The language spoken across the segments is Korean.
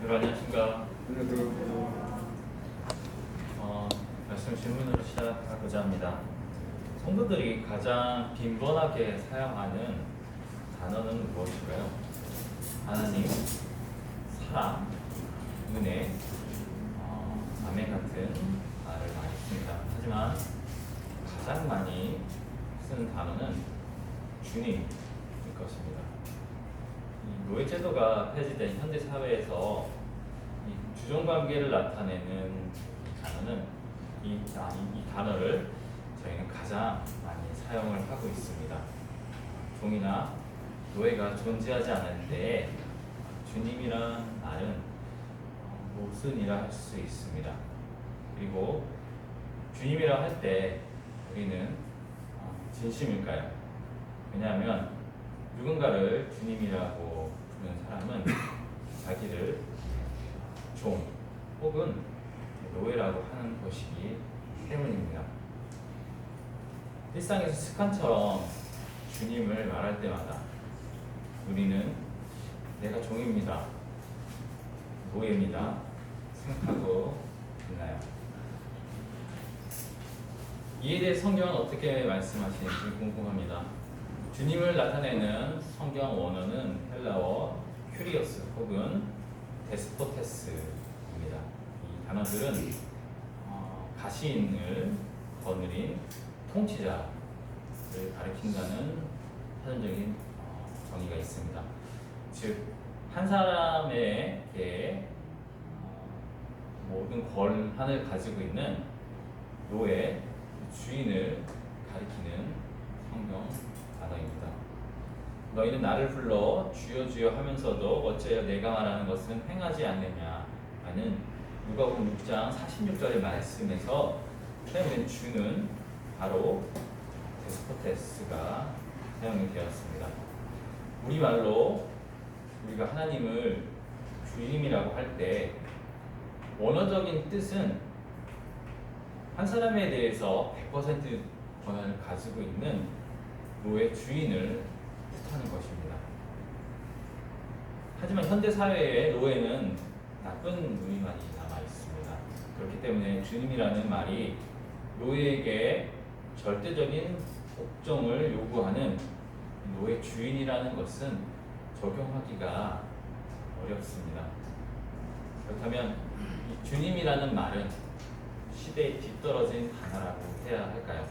안녕하십니까. 말씀 질문으로 시작하고자 합니다. 성도들이 가장 빈번하게 사용하는 단어는 무엇일까요? 하나님, 사랑, 은혜, 아멘 같은 말을 많이 씁니다. 하지만 가장 많이 쓰는 단어는 주님일 것입니다. 이 노예제도가 폐지된 현대 사회에서 이 주종관계를 나타내는 단어는 이 단어를 저희는 가장 많이 사용을 하고 있습니다. 종이나 노예가 존재하지 않을 때 주님이란 말은 모순이라 할 수 있습니다. 그리고 주님이라 할 때 우리는 진심일까요? 왜냐하면 누군가를 주님이라고 부르는 사람은 자기를 종 혹은 노예라고 하는 것이기 때문입니다. 일상에서 습관처럼 주님을 말할 때마다 우리는 내가 종입니다, 노예입니다 생각하고 있나요? 이에 대해 성경은 어떻게 말씀하시는지 궁금합니다. 주님을 나타내는 성경 원어는 헬라어 큐리오스 혹은 데스포테스입니다. 이 단어들은 가시인을 거느린 통치자를 가리킨다는 사전적인 정의가 있습니다. 즉 한 사람에게 모든 권한을 가지고 있는 노예, 주인을 가리키는 성경 단어입니다. 너희는 나를 불러 주여 주여 하면서도 어찌하여 내가 말하는 것은 행하지 않느냐라는 누가복음 6장 46절의 말씀에서 사용된 주는 바로 데스포테스가 사용이 되었습니다. 우리말로 우리가 하나님을 주님이라고 할 때 원어적인 뜻은 한 사람에 대해서 100% 권한을 가지고 있는 노예 주인을 뜻하는 것입니다. 하지만 현대 사회의 노예는 나쁜 의미만이 남아 있습니다. 그렇기 때문에 주님이라는 말이 노예에게 절대적인 복종을 요구하는 노예 주인이라는 것은 적용하기가 어렵습니다. 그렇다면 이 주님이라는 말은 시대에 뒤떨어진 단어라고 해야 할까요?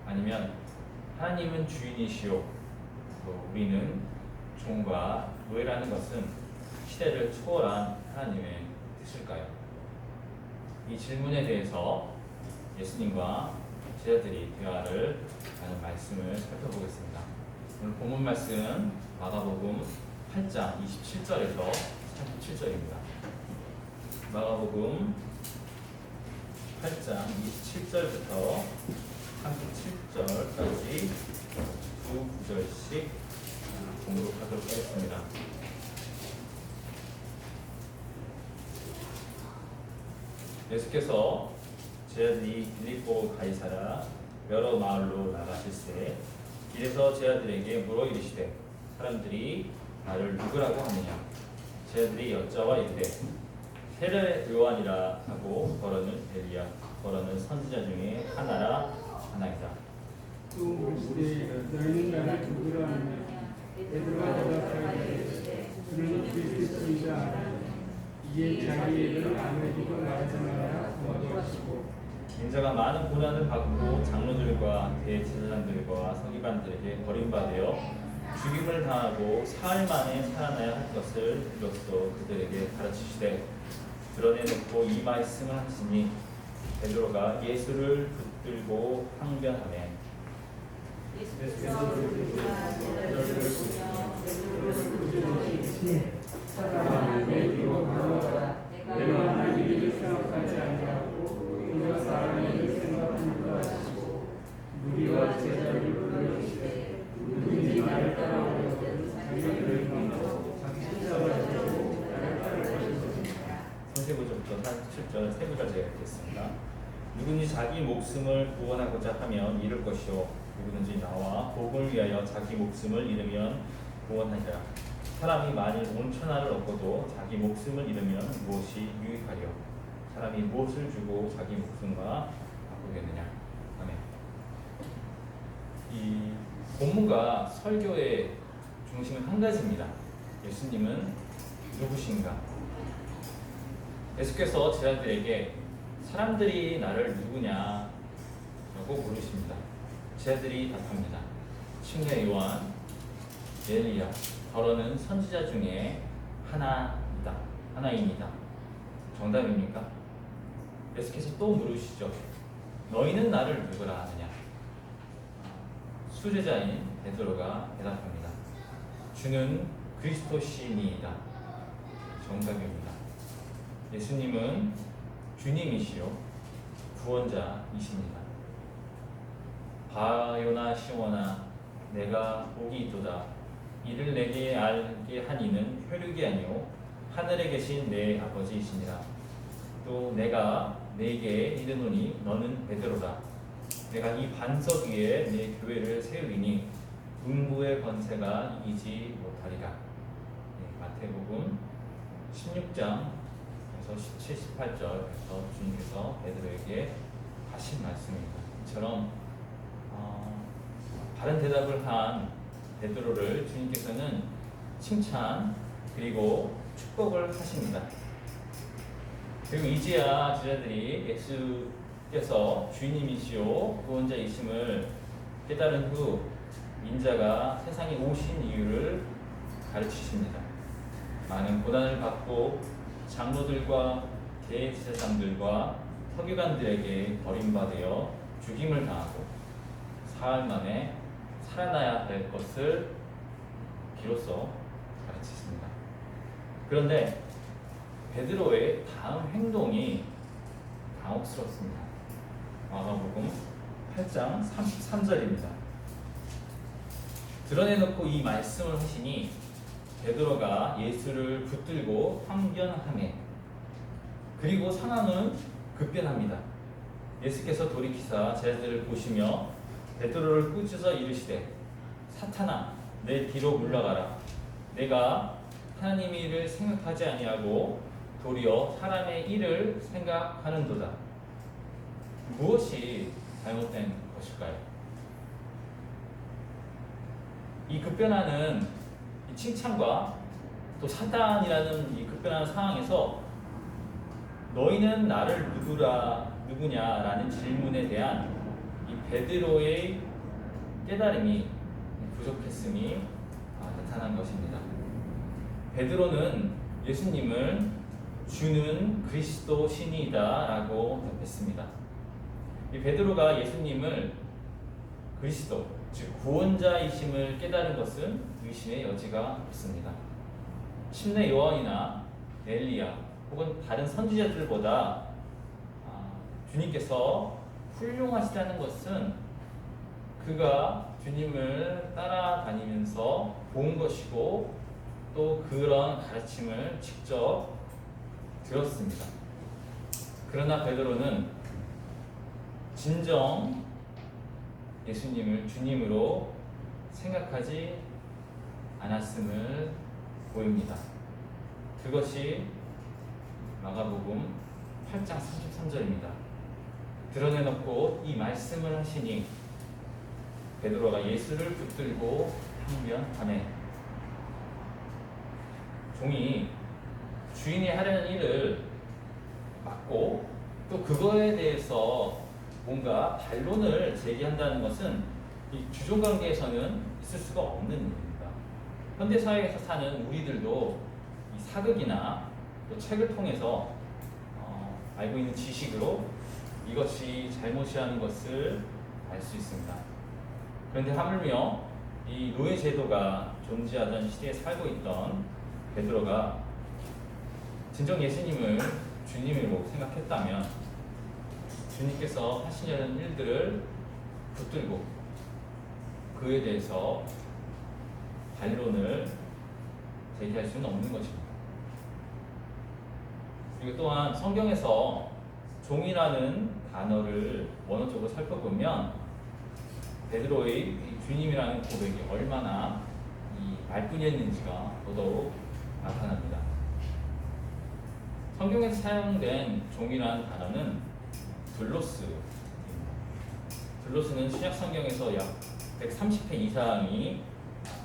아니면 하나님은 주인이시오, 또 우리는 종과 노예라는 것은 시대를 초월한 하나님의 뜻일까요? 이 질문에 대해서 예수님과 제자들이 대화를 하는 말씀을 살펴보겠습니다. 오늘 본문 말씀 마가복음 8장 27절에서 37절입니다. 마가복음 8장 27절부터 37절까지 두 구절씩 공독하도록 하겠습니다. 예수께서 제자들이 빌립보 가이사라 여러 마을로 나가실새 길에서 제자들에게 물어 이르시되 사람들이 나를 누구라고 하느냐? 제자들이 여짜와 이르되 세례 요한이라 하고 더러는 엘리야, 더러는 선지자 중에 하나이다. 또 물으시되 너희는 나를 누구라 하느냐? 베드로가 대답하되 그는 그리스도이다. 이에 자기 이름을 아무에게도 말하지 말라 하시고 인자가 많은 고난을 받고 장로들과 대제사장들과 서기관들에게 버림받아 죽임을 당하고 사흘 만에 살아나야 할 것을 비로소 그들에게 가르치시되 드러내놓고 이 말씀을 하시니 베드로가 예수를 붙들고 항변하매 내가 하나님을 생각하지 아니하고 그저 사람을 생각하는 것 하시고 무리와 제자를 불러주시되 누구든지 나를 따라오려거든 자기를 버리고 자기 십자가를 지고 나를 따를 것이니라. 성세구절부터 37절 세 구절 제가 읽겠습니다. 누구든지 자기 목숨을 구원하고자 하면 잃을 것이요 누구든지 나와 복음을 위하여 자기 목숨을 잃으면 구원하리라. 사람이 만일 온 천하를 얻고도 자기 목숨을 잃으면 무엇이 유익하리요? 사람이 무엇을 주고 자기 목숨과 바꾸겠느냐? 아멘. 이 본문과 설교의 중심은 한 가지입니다. 예수님은 누구신가? 예수께서 제자들에게 사람들이 나를 누구냐라고 물으십니다. 제자들이 답합니다. 침례 요한, 엘리야, 더러는 선지자 중에 하나입니다. 정답입니까? 예수께서 또 물으시죠. 너희는 나를 누구라 하느냐? 수제자인 베드로가 대답합니다. 주는 그리스도시니이다. 정답입니다. 예수님은 주님이시요 구원자이십니다. 바요나 시원아 내가 복이 있도다. 이를 내게 알게 한 이는 혈육이 아니요 하늘에 계신 내 아버지이시니라. 또 내가 네게 이르노니 너는 베드로라. 내가 이 반석 위에 내 교회를 세우리니 음부의 권세가 이기지 못하리라. 마태복음 16장에서 17, 18절에서 주님께서 베드로에게 하신 말씀입니다. 이처럼 바른 대답을 한 베드로를 주님께서는 칭찬 그리고 축복을 하십니다. 그리고 이제야 제자들이 예수께서 주님이시오 구원자이심을 깨달은 후 인자가 세상에 오신 이유를 가르치십니다. 많은 고난을 받고 장로들과 대제사장들과 서기관들에게 버림받아 죽임을 당하고 사흘 만에 살아나야 될 것을 비로소 가르치십니다. 그런데 베드로의 다음 행동이 당혹스럽습니다. 마가복음 8장 33절입니다. 드러내놓고 이 말씀을 하시니 베드로가 예수를 붙들고 항변하매 그리고 상황은 급변합니다. 예수께서 돌이키사 제자들을 보시며 베드로를 꾸짖어 이르시되 사탄아 내 뒤로 물러가라. 내가 하나님의 일을 생각하지 아니하고 도리어 사람의 일을 생각하는도다. 무엇이 잘못된 것일까요? 이 급변하는 이 칭찬과 또 사탄이라는 이 급변하는 상황에서 너희는 나를 누구냐라는 질문에 대한 이 베드로의 깨달음이 부족했음이 나타난 것입니다. 베드로는 예수님을 주는 그리스도 신이다라고 답했습니다. 이 베드로가 예수님을 그리스도, 즉 구원자이심을 깨달은 것은 의심의 여지가 없습니다. 침례 요한이나 엘리야 혹은 다른 선지자들보다 주님께서 훌륭하시다는 것은 그가 주님을 따라다니면서 본 것이고 또 그런 가르침을 직접 들었습니다. 그러나 베드로는 진정 예수님을 주님으로 생각하지 않았음을 보입니다. 그것이 마가복음 8장 33절입니다. 드러내놓고 이 말씀을 하시니 베드로가 예수를 붙들고 항변하매 종이 주인이 하려는 일을 막고 또 그거에 대해서 뭔가 반론을 제기한다는 것은 이 주종관계에서는 있을 수가 없는 일입니다. 현대사회에서 사는 우리들도 이 사극이나 또 책을 통해서 알고 있는 지식으로 이것이 잘못이라는 것을 알 수 있습니다. 그런데 하물며 이 노예 제도가 존재하던 시대에 살고 있던 베드로가 진정 예수님을 주님으로 생각했다면 주님께서 하시려는 일들을 붙들고 그에 대해서 반론을 제기할 수는 없는 것입니다. 그리고 또한 성경에서 종이라는 단어를 원어적으로 살펴보면 베드로의 주님이라는 고백이 얼마나 이 말뿐이었는지가 더더욱 나타납니다. 성경에서 사용된 종이라는 단어는 둘로스입니다. 둘로스는 신약 성경에서 약 130회 이상이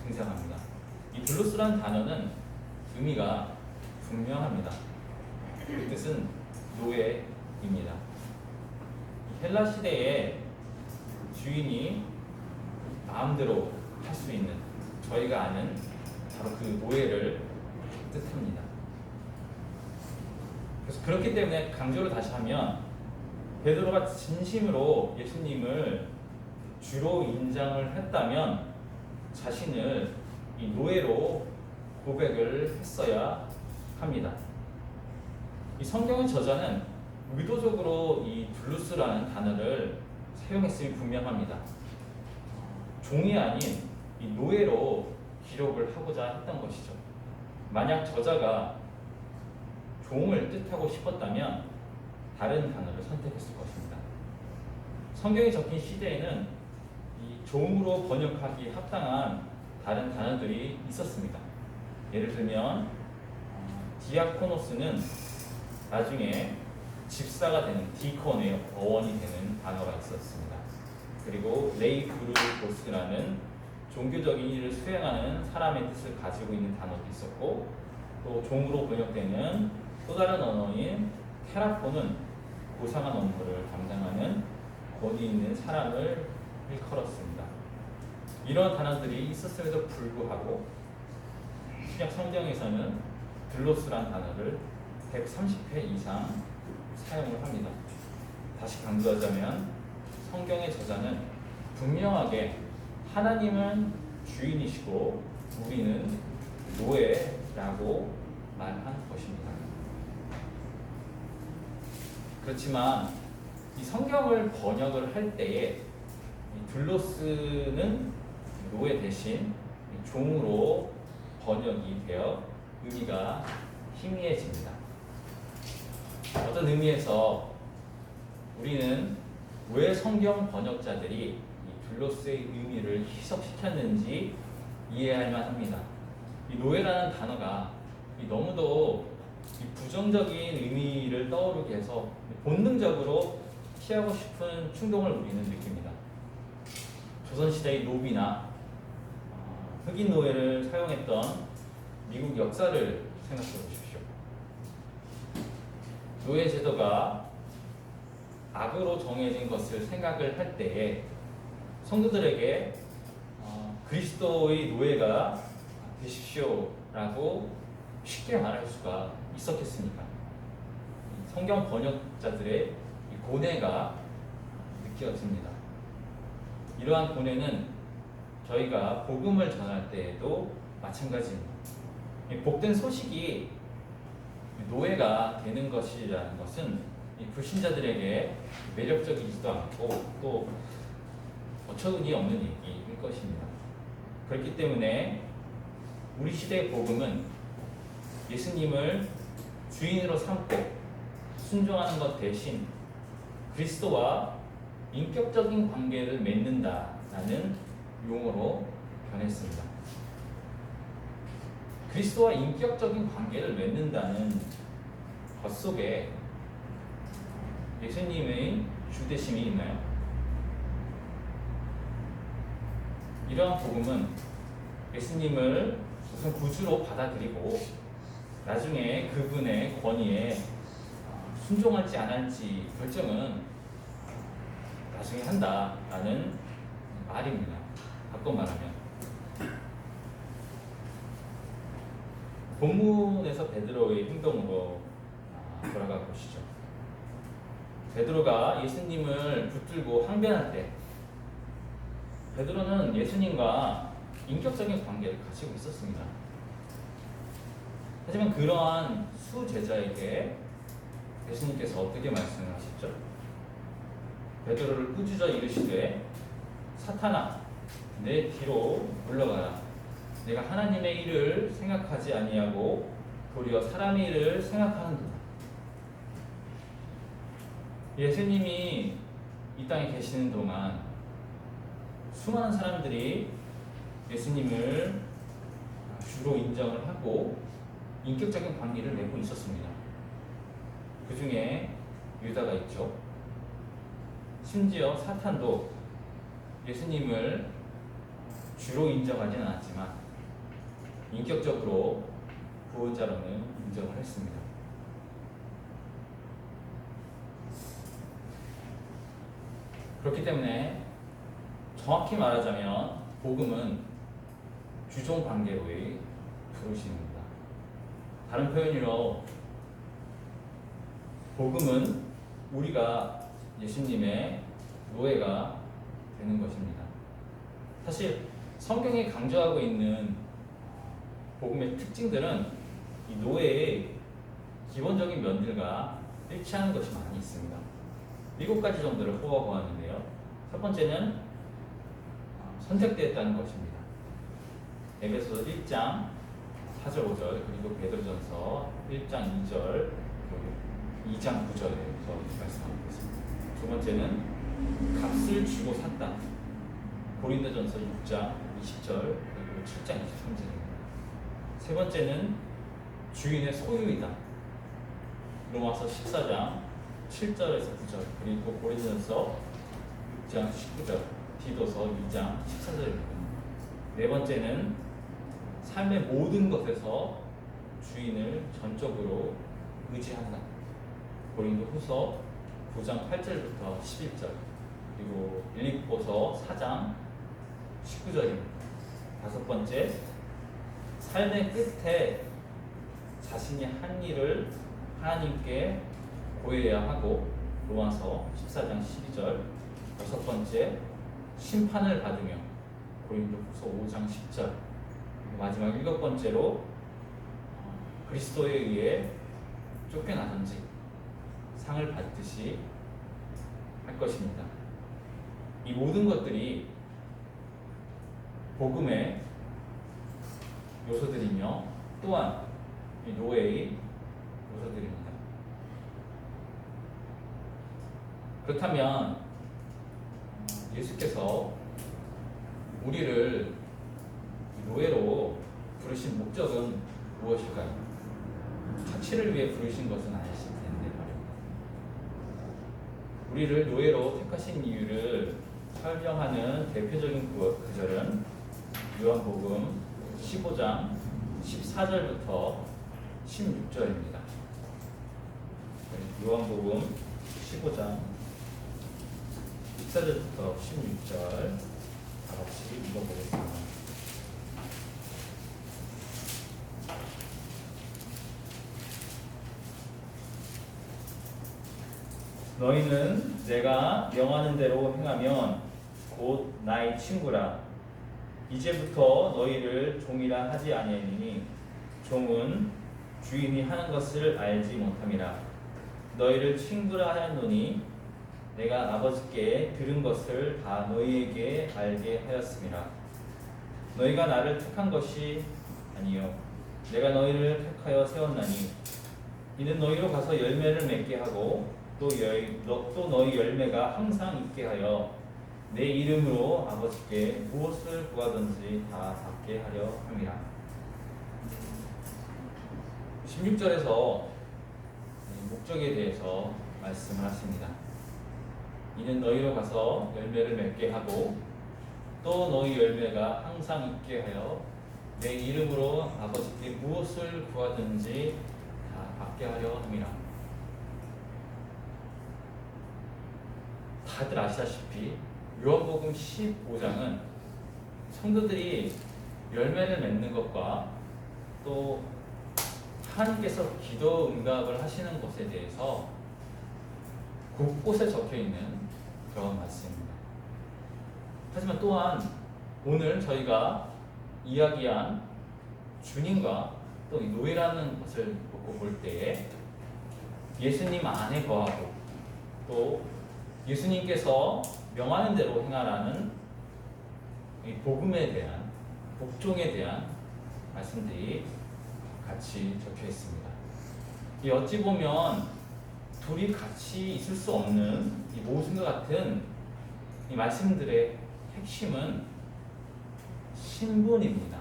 등장합니다. 이 둘로스라는 단어는 의미가 분명합니다. 그 뜻은 노예입니다. 헬라 시대에 주인이 마음대로 할 수 있는, 저희가 아는 바로 그 노예를 뜻합니다. 그래서 그렇기 때문에 강조를 다시 하면, 베드로가 진심으로 예수님을 주로 인정을 했다면 자신을 이 노예로 고백을 했어야 합니다. 이 성경의 저자는 의도적으로 이 둘루스라는 단어를 사용했음이 분명합니다. 종이 아닌 이 노예로 기록을 하고자 했던 것이죠. 만약 저자가 종을 뜻하고 싶었다면 다른 단어를 선택했을 것입니다. 성경에 적힌 시대에는 이 종으로 번역하기 합당한 다른 단어들이 있었습니다. 예를 들면 디아코노스는 나중에 집사가 되는 디콘의 어원이 되는 단어가 있었습니다. 그리고 레이브루고스라는 종교적인 일을 수행하는 사람의 뜻을 가지고 있는 단어도 있었고, 또 종으로 번역되는 또 다른 언어인 테라포는 고상한 업무를 담당하는 권위 있는 사람을 일컬었습니다. 이런 단어들이 있었음에도 불구하고 신약 성경에서는 들로스란 단어를 130회 이상 사용을 합니다. 다시 강조하자면 성경의 저자는 분명하게 하나님은 주인이시고 우리는 노예라고 말한 것입니다. 그렇지만 이 성경을 번역을 할 때에 이 둘로스는 노예 대신 종으로 번역이 되어 의미가 희미해집니다. 어떤 의미에서 우리는 왜 성경 번역자들이 이 둘로스의 의미를 희석시켰는지 이해할 만합니다. 이 노예라는 단어가 너무도 이 부정적인 의미를 떠오르게 해서 본능적으로 피하고 싶은 충동을 우리는 느낍니다. 조선시대의 노비나 흑인 노예를 사용했던 미국 역사를 생각해 보십시오. 노예 제도가 악으로 정해진 것을 생각을 할 때에 성도들에게 그리스도의 노예가 되십시오라고 쉽게 말할 수가 있었겠습니까? 성경 번역자들의 이 고뇌가 느껴집니다. 이러한 고뇌는 저희가 복음을 전할 때에도 마찬가지입니다. 복된 소식이 노예가 되는 것이라는 것은 이 불신자들에게 매력적이지도 않고 또 어처구니 없는 얘기일 것입니다. 그렇기 때문에 우리 시대의 복음은 예수님을 주인으로 삼고 순종하는 것 대신 그리스도와 인격적인 관계를 맺는다라는 용어로 변했습니다. 그리스도와 인격적인 관계를 맺는다는 것 속에 예수님의 주되심이 있나요? 이러한 복음은 예수님을 우선 구주로 받아들이고 나중에 그분의 권위에 순종할지 안 할지 결정은 나중에 한다라는 말입니다. 바꿔 말하면 본문에서 베드로의 행동으로 돌아가 보시죠. 베드로가 예수님을 붙들고 항변할 때 베드로는 예수님과 인격적인 관계를 가지고 있었습니다. 하지만 그러한 수제자에게 예수님께서 어떻게 말씀을 하셨죠? 베드로를 꾸짖어 이르시되 사탄아 내 뒤로 물러가라. 내가 하나님의 일을 생각하지 아니하고 도리어 사람의 일을 생각하는도다. 예수님이 이 땅에 계시는 동안 수많은 사람들이 예수님을 주로 인정을 하고 인격적인 관계를 맺고 있었습니다. 그 중에 유다가 있죠. 심지어 사탄도 예수님을 주로 인정하지는 않았지만 인격적으로 구원자로는 인정을 했습니다. 그렇기 때문에 정확히 말하자면 복음은 주종 관계로의 부르심입니다. 다른 표현으로 복음은 우리가 예수님의 노예가 되는 것입니다. 사실 성경이 강조하고 있는 복음의 특징들은 이 노예의 기본적인 면들과 일치하는 것이 많이 있습니다. 7가지 정도를 뽑아보았는데요. 첫 번째는 선택되었다는 것입니다. 에베소서 1장 4절 5절 그리고 베드로전서 1장 2절 2장 9절에서 말씀하고 있습니다. 두 번째는 값을 주고 샀다. 고린도전서 6장 20절 그리고 7장 23절입니다. 세 번째는 주인의 소유이다. 로마서 14장 7절에서 9절 그리고 고린도전서 6장 19절 디도서 2장 14절입니다. 네 번째는 삶의 모든 것에서 주인을 전적으로 의지한다. 고린도후서 9장 8절부터 11절 그리고 빌립보서 4장 19절입니다. 다섯 번째, 삶의 끝에 자신이 한 일을 하나님께 고해야 하고 로마서 14장 12절. 여섯 번째, 심판을 받으며 고린도후서 5장 10절. 마지막 일곱 번째로 그리스도에 의해 쫓겨나든지 상을 받듯이 할 것입니다. 이 모든 것들이 복음의 요소들이며 또한 이 노예의 요소들입니다. 그렇다면 예수께서 우리를 노예로 부르신 목적은 무엇일까요? 자치를 위해 부르신 것은 아니실 텐데 말입니다. 우리를 노예로 택하신 이유를 설명하는 대표적인 구절은 요한복음 15장 14절부터 16절입니다. 요한복음 15장 14절부터 16절 다 같이 읽어보겠습니다. 너희는 내가 명하는 대로 행하면 곧 나의 친구라. 이제부터 너희를 종이라 하지 아니하니 종은 주인이 하는 것을 알지 못함이라. 너희를 친구라 하였노니 내가 아버지께 들은 것을 다 너희에게 알게 하였음이라. 너희가 나를 택한 것이 아니요 내가 너희를 택하여 세웠나니 이는 너희로 가서 열매를 맺게 하고 또 너희 열매가 항상 있게 하여 내 이름으로 아버지께 무엇을 구하든지 다 받게 하려 함이라. 16절에서 목적에 대해서 말씀을 하십니다. 이는 너희로 가서 열매를 맺게 하고 또 너희 열매가 항상 있게 하여 내 이름으로 아버지께 무엇을 구하든지 다 받게 하려 함이라. 다들 아시다시피 요한복음 15장은 성도들이 열매를 맺는 것과 또 하나님께서 기도 응답을 하시는 것에 대해서 곳곳에 적혀있는 그런 말씀입니다. 하지만 또한 오늘 저희가 이야기한 주님과 또 이 노예라는 것을 놓고 볼 때에 예수님 안에 거하고 또 예수님께서 명하는 대로 행하라는 이 복음에 대한 복종에 대한 말씀들이 같이 적혀 있습니다. 이 어찌 보면 둘이 같이 있을 수 없는 이 모순과 같은 이 말씀들의 핵심은 신분입니다.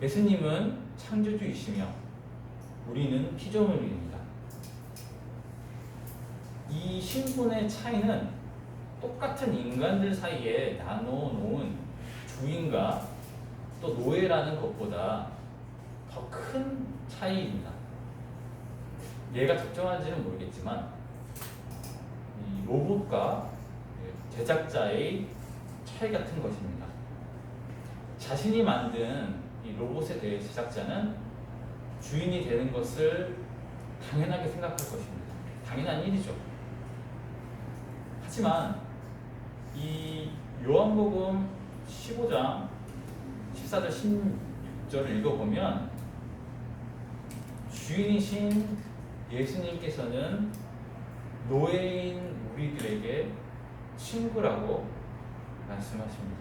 예수님은 창조주이시며 우리는 피조물입니다. 이 신분의 차이는 똑같은 인간들 사이에 나눠놓은 주인과 또 노예라는 것보다 더 큰 차이입니다. 얘가 적정한지는 모르겠지만 이 로봇과 제작자의 차이 같은 것입니다. 자신이 만든 이 로봇에 대해 제작자는 주인이 되는 것을 당연하게 생각할 것입니다. 당연한 일이죠. 하지만 이 요한복음 15장 14절 16절을 읽어보면 주인이신 예수님께서는 노예인 우리들에게 친구라고 말씀하십니다.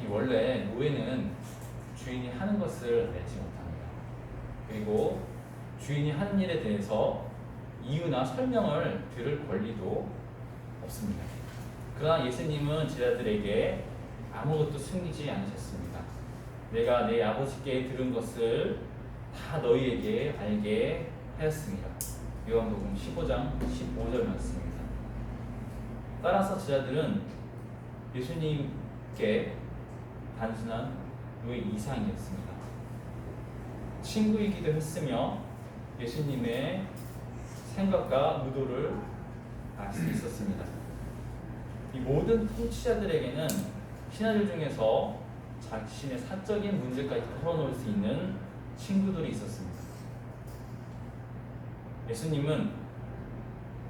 이 원래 노예는 주인이 하는 것을 알지 못합니다. 그리고 주인이 하는 일에 대해서 이유나 설명을 들을 권리도 없습니다. 그러나 예수님은 제자들에게 아무것도 숨기지 않으셨습니다. 내가 내 아버지께 들은 것을 다 너희에게 알게 하였습니다. 요한복음 15장 15절 말씀입니다. 따라서 제자들은 예수님께 단순한 노예 이상이었습니다. 친구이기도 했으며 예수님의 생각과 의도를 알 수 있었습니다. 이 모든 통치자들에게는 신하들 중에서 자신의 사적인 문제까지 털어놓을 수 있는 친구들이 있었습니다. 예수님은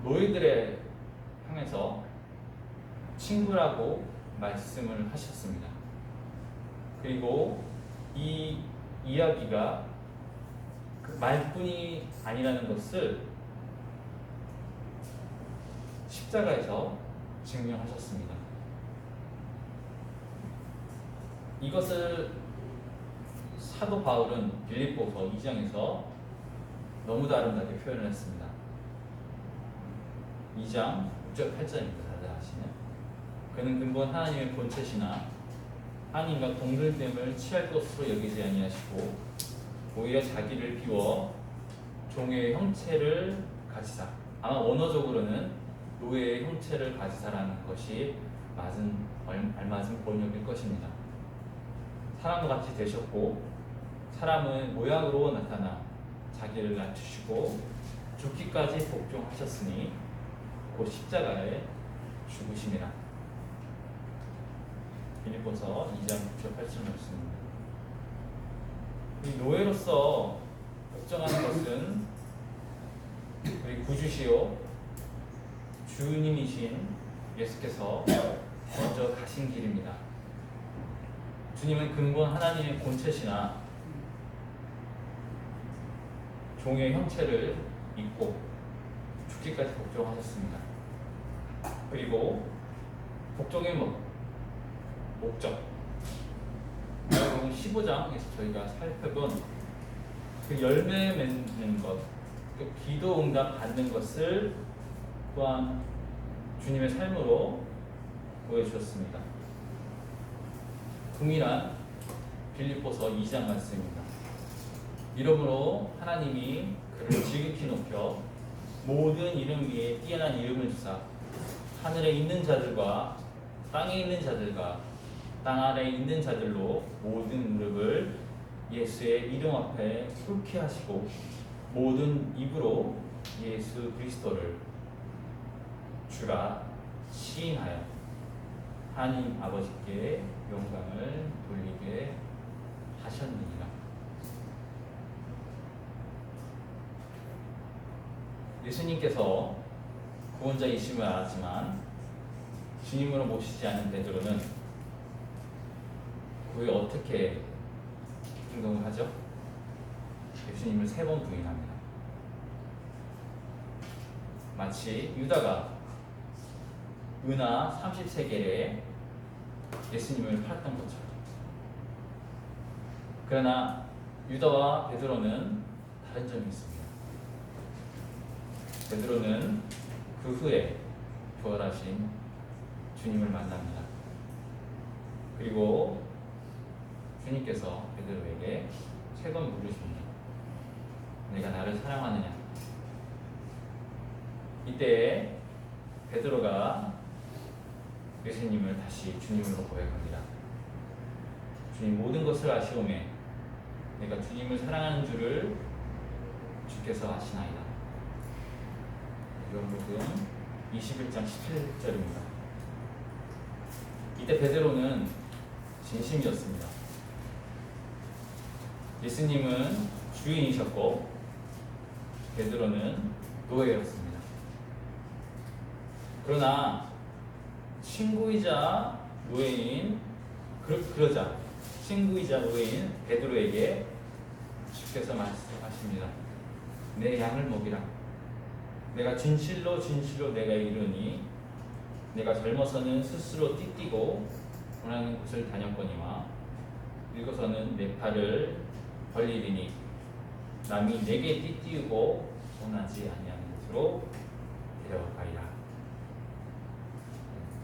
노예들에 향해서 친구라고 말씀을 하셨습니다. 그리고 이 이야기가 그 말뿐이 아니라는 것을 십자가에서 증명하셨습니다. 이것을 사도 바울은 빌립보서 2장에서 너무도 아름답게 표현을 했습니다. 2장 6절 8절입니다. 다들 아시는. 그는 근본 하나님의 본체시나 하나님과 동등됨을 취할 것으로 여기지 아니하시고 오히려 자기를 비워 종의 형체를 가지사. 아마 원어적으로는 노예의 형체를 가지사라는 것이 알맞은 번역일 것입니다. 사람과 같이 되셨고 사람은 모양으로 나타나 자기를 낮추시고 죽기까지 복종하셨으니 곧 십자가에 죽으심이라. 빌립보서 2장 6절 8절 말씀입니다. 이 노예로서 복종하는 것은 우리 구주시오 주님이신 예수께서 먼저 가신 길입니다. 주님은 근본 하나님의 본체시나 종의 형체를 입고 죽기까지 복종하셨습니다. 그리고 복종의 목적, 여러분 15장에서 저희가 살펴본 그 열매 맺는 것, 그 기도 응답 받는 것을 또한 주님의 삶으로 보여주셨습니다. 동일한 빌립보서 2장 말씀입니다. 이러므로 하나님이 그를 지극히 높여 모든 이름 위에 뛰어난 이름을 주사 하늘에 있는 자들과 땅에 있는 자들과 땅 아래에 있는 자들로 모든 무릎을 예수의 이름 앞에 꿇게 하시고 모든 입으로 예수 그리스도를 주라 시인하여 하나님 아버지께 영광을 돌리게 하셨느니라. 예수님께서 구원자이심을 알았지만 주님으로 모시지 않은 베드로는 그에 어떻게 행동을 하죠? 예수님을 3번 부인합니다. 마치 유다가 은하 30세겔에 예수님을 팔았던 것처럼. 그러나 유다와 베드로는 다른 점이 있습니다. 베드로는 그 후에 부활하신 주님을 만납니다. 그리고 그리고 주님께서 베드로에게 세 번 물으십니다. 내가 나를 사랑하느냐? 이때 베드로가 예수님을 다시 주님으로 고백합니다. 주님, 모든 것을 아시오매 내가 주님을 사랑하는 줄을 주께서 아시나이다. 요한복음 21장 17절입니다. 이때 베드로는 진심이었습니다. 예수님은 주인이셨고 베드로는 노예였습니다. 그러나 친구이자 노예인 그러자 친구이자 노예인 베드로에게 주께서 말씀하십니다. 내 양을 먹이라. 내가 진실로 진실로 내가 이르니 내가 젊어서는 스스로 띠띠고 원하는 곳을 다녔거니와 늙어서는 내 팔을 벌리리니 남이 내게 띠띠우고 원하지 아니하는 곳으로 데려가리라.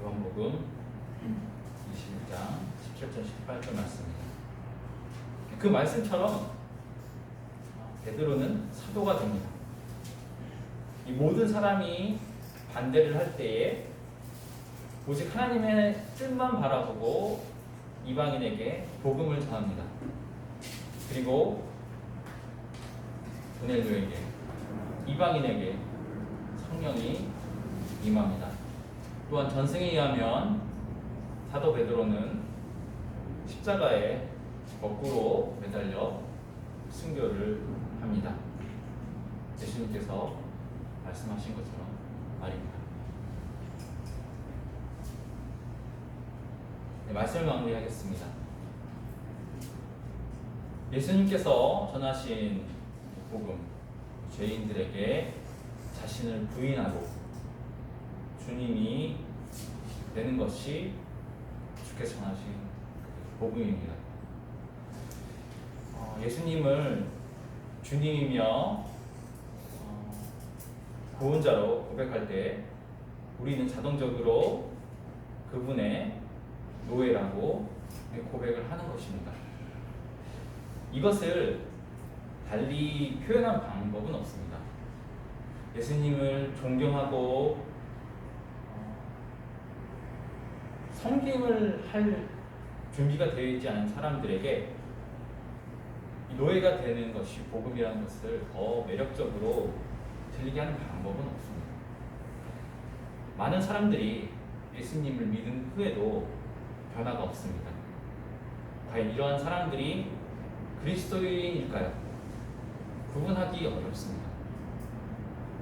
요한복음 21장 17절 18절 말씀입니다. 그 말씀처럼 베드로는 사도가 됩니다. 이 모든 사람이 반대를 할 때에 오직 하나님의 뜻만 바라보고 이방인에게 복음을 전합니다. 그리고 고넬료에게 이방인에게 성령이 임합니다. 또한 전승에 의하면 사도 베드로는 십자가에 거꾸로 매달려 순교를 합니다. 예수님께서 말씀하신 것처럼 말입니다. 네, 말씀을 마무리하겠습니다. 예수님께서 전하신 복음, 죄인들에게 자신을 부인하고 주님이 되는 것이 주께서 전하신 복음입니다. 예수님을 주님이며 구원자로 고백할 때 우리는 자동적으로 그분의 노예라고 고백을 하는 것입니다. 이것을 달리 표현한 방법은 없습니다. 예수님을 존경하고 섬김을 할 준비가 되어 있지 않은 사람들에게 이 노예가 되는 것이 복음이라는 것을 더 매력적으로 들리게 하는 방법은 없습니다. 많은 사람들이 예수님을 믿은 후에도 변화가 없습니다. 과연 이러한 사람들이 그리스도인일까요? 구분하기 어렵습니다.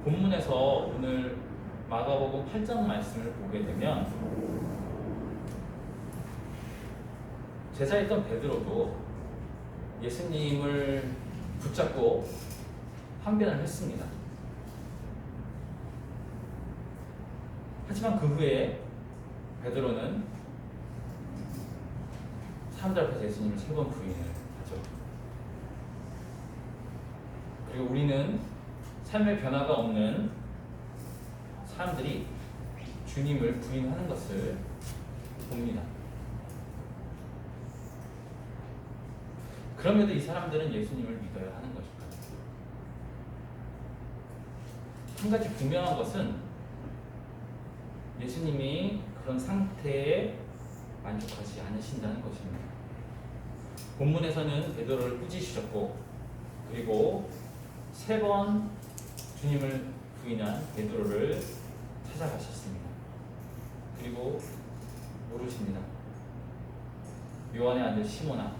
본문에서 오늘 마가복음 8장 말씀을 보게 되면 제자였던 베드로도 예수님을 붙잡고 항변을 했습니다. 하지만 그 후에 베드로는 사람들 앞에서 예수님을 3번 부인을 하죠. 그리고 우리는 삶의 변화가 없는 사람들이 주님을 부인하는 것을 봅니다. 그럼에도 이 사람들은 예수님을 믿어야 하는 것일까요? 한 가지 분명한 것은 예수님이 그런 상태에 만족하지 않으신다는 것입니다. 본문에서는 베드로를 꾸짖으셨고 그리고 3번 주님을 부인한 베드로를 찾아가셨습니다. 그리고 물으십니다. 요한의 아들 시몬아,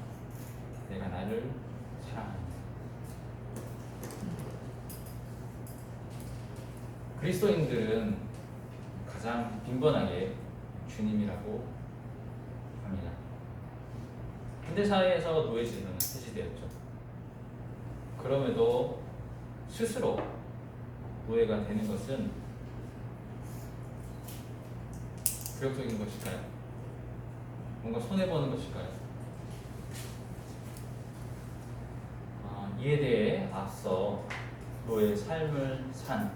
내가 나를 사랑하느냐? 그리스도인들은 가장 빈번하게 주님이라고 합니다. 현대사회에서 노예제도는 폐지되었죠. 그럼에도 스스로 노예가 되는 것은 굴욕적인 것일까요? 뭔가 손해보는 것일까요? 이에 대해 앞서 노예의 삶을 산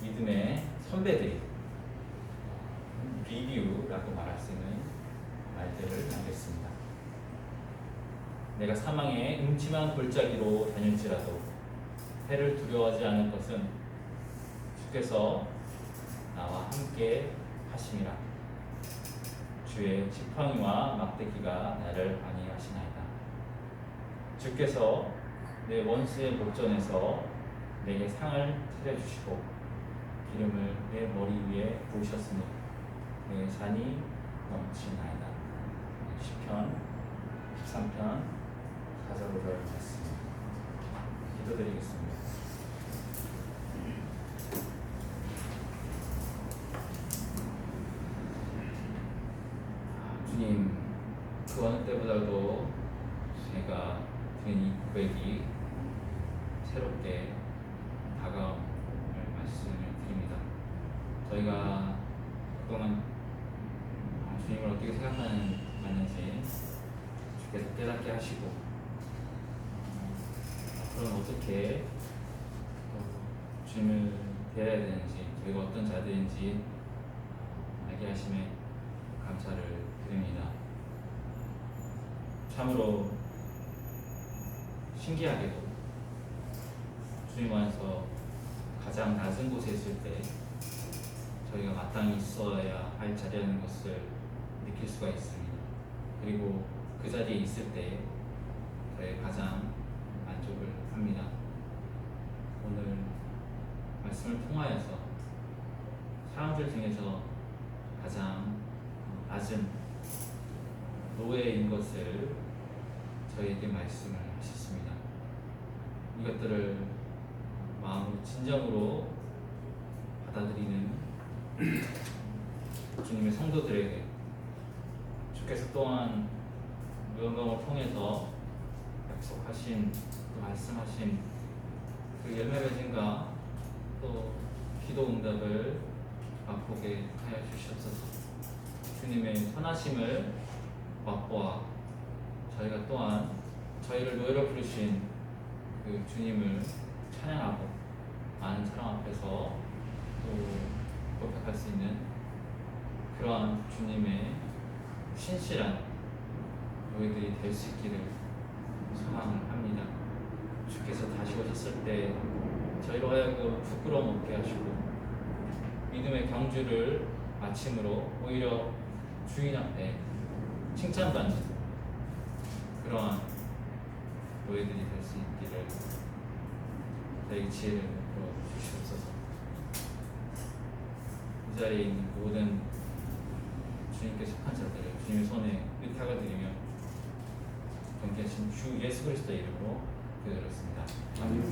믿음의 선배들이 리뷰라고 말할 수 있는 말들을 남겨주셨습니다. 하시겠습니다. 내가 사망의 음침한 골짜기로 다닐지라도 해를 두려워하지 않을 것은 주께서 나와 함께 하심이라. 주의 지팡이와 막대기가 나를 안위하시나이다. 주께서 내 원수의 목전에서 내게 상을 차려주시고 기름을 내 머리 위에 부으셨으니 내 잔이 넘치나이다. 시편 13편 4절로 말씀 기도드리겠습니다. 주님, 그 어느 때보다도 제가 드린 이 고백이 새롭게 다가옴을 말씀을 드립니다. 저희가 그동안 주님을 어떻게 생각하는지 주께서 깨닫게 하시고 앞으로는 어떻게 주님을 대해야 되는지, 저희가 어떤 자들인지 알게 하심에 감사를 드립니다. 참으로 신기하게도 주님 안에서 가장 낮은 곳에 있을 때 저희가 마땅히 있어야 할 자리라는 것을 느낄 수가 있습니다. 그리고 그 자리에 있을 때 저희가 가장 만족을 합니다. 오늘 말씀을 통하여서 사람들 중에서 가장 낮은 노예인 것을 저희에게 말씀을 하셨습니다. 이것들을 마음으로 진정으로 받아들이는 주님의 성도들에게 주께서 또한 무언가를 통해서 약속하신, 또 말씀하신 그 열매 맺음과 또 기도 응답을 맛보게 하여 주시옵소서. 주님의 선하심을 맛보아 저희가 또한 저희를 노예로 부르신 그 주님을 찬양하고 많은 사람 앞에서 또 고백할 수 있는 그러한 주님의 신실한 노예들이 될 수 있기를 소망을 합니다. 주께서 다시 오셨을 때 저희로 하여금 부끄러움 없게 하시고 믿음의 경주를 마침으로 오히려 주인 앞에 칭찬받는 그러한 노예들이 될 수 있기를 저희 지혜를 베풀어 주시옵소서. 이 자리에 있는 모든 주님께 속한 자들을 주님의 손에 의탁을 드리며 경계하신 주 예수 그리스도의 이름으로 기도드렸습니다. 아멘.